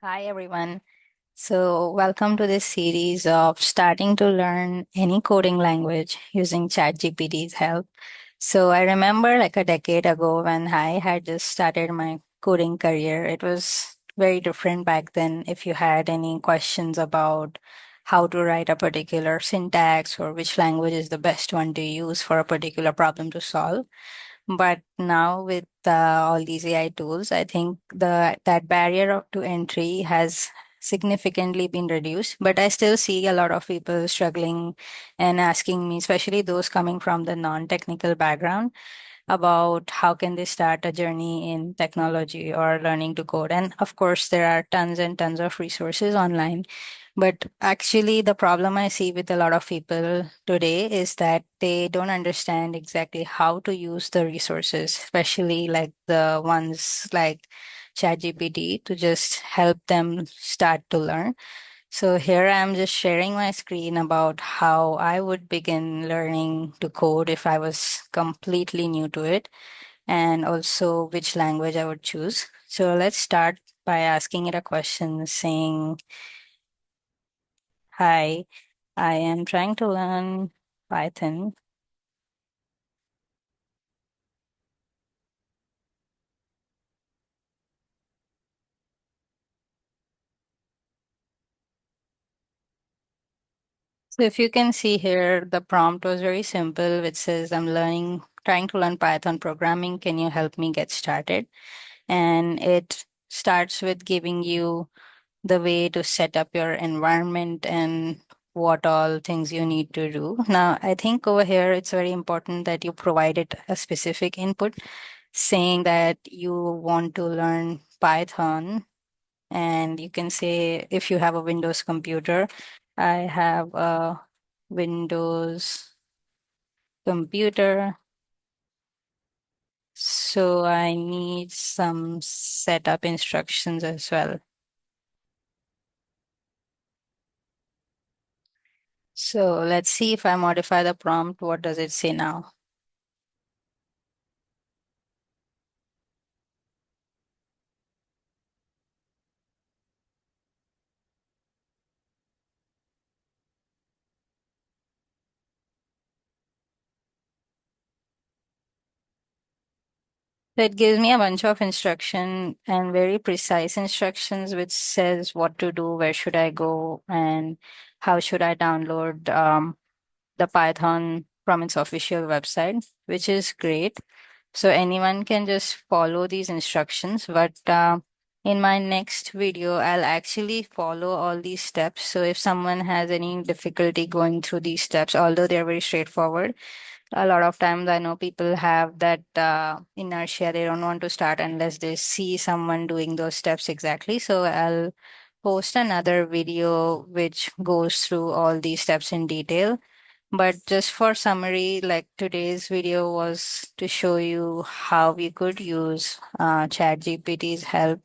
Hi, everyone. Welcome to this series of starting to learn any coding language using ChatGPT's help. I remember like a decade ago when I had just started my coding career, it was very different back then. If you had any questions about how to write a particular syntax or which language is the best one to use for a particular problem to solve. But now with all these AI tools, I think that barrier to entry has significantly been reduced. But I still see a lot of people struggling and asking me, especially those coming from the non-technical background, about how can they start a journey in technology or learning to code. And of course, there are tons and tons of resources online. But actually, the problem I see with a lot of people today is that they don't understand exactly how to use the resources, especially like the ones like ChatGPT, to just help them start to learn. So here I am just sharing my screen about how I would begin learning to code if I was completely new to it, and also which language I would choose. So let's start by asking it a question saying, Hi, I am trying to learn Python. So if you can see here, the prompt was very simple, which says, trying to learn Python programming. Can you help me get started? And it starts with giving you the way to set up your environment and what all things you need to do. Now, I think over here it's very important that you provide it a specific input saying that you want to learn Python. And you can say if you have a Windows computer, I have a Windows computer, so I need some setup instructions as well. So let's see if I modify the prompt, what does it say now? So it gives me a bunch of instruction and very precise instructions, which says what to do, where should I go, and how should I download the Python from its official website, which is great. So anyone can just follow these instructions. But in my next video, I'll actually follow all these steps. So if someone has any difficulty going through these steps, although they're very straightforward, a lot of times I know people have that inertia. They don't want to start unless they see someone doing those steps exactly. So I'll post another video which goes through all these steps in detail. But just for summary, like today's video was to show you how we could use ChatGPT's help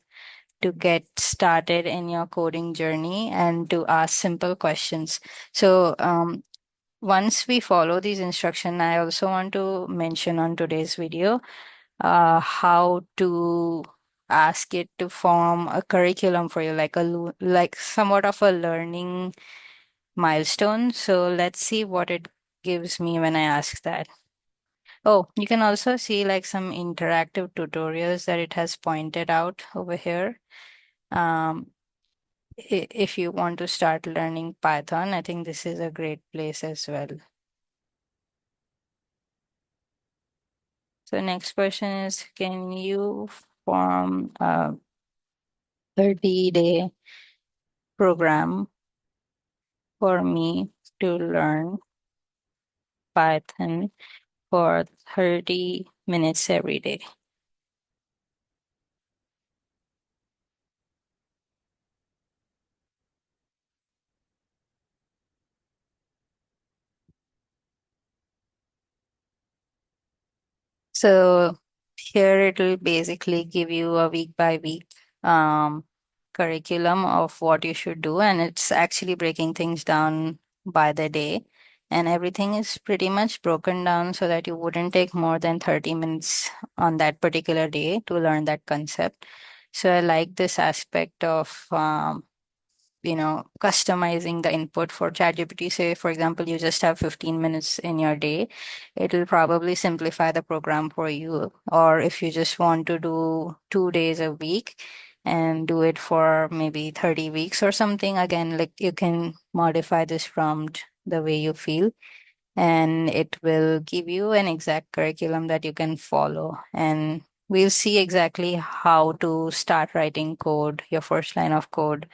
to get started in your coding journey and to ask simple questions. So once we follow these instructions, I also want to mention on today's video how to ask it to form a curriculum for you, like somewhat of a learning milestone. So let's see what it gives me when I ask that. Oh, you can also see like some interactive tutorials that it has pointed out over here. Um, if you want to start learning Python, I think this is a great place as well. So next question is, can you form a 30-day program for me to learn Python for 30 minutes every day? So here it will basically give you a week by week um, curriculum of what you should do, and it's actually breaking things down by the day. And everything is pretty much broken down so that you wouldn't take more than 30 minutes on that particular day to learn that concept. So I like this aspect of customizing the input for ChatGPT. Say, for example, you just have 15 minutes in your day, it'll probably simplify the program for you. Or if you just want to do 2 days a week and do it for maybe 30 weeks or something, again, like you can modify this prompt the way you feel, and it will give you an exact curriculum that you can follow. And we'll see exactly how to start writing code, your first line of code,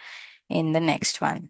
in the next one.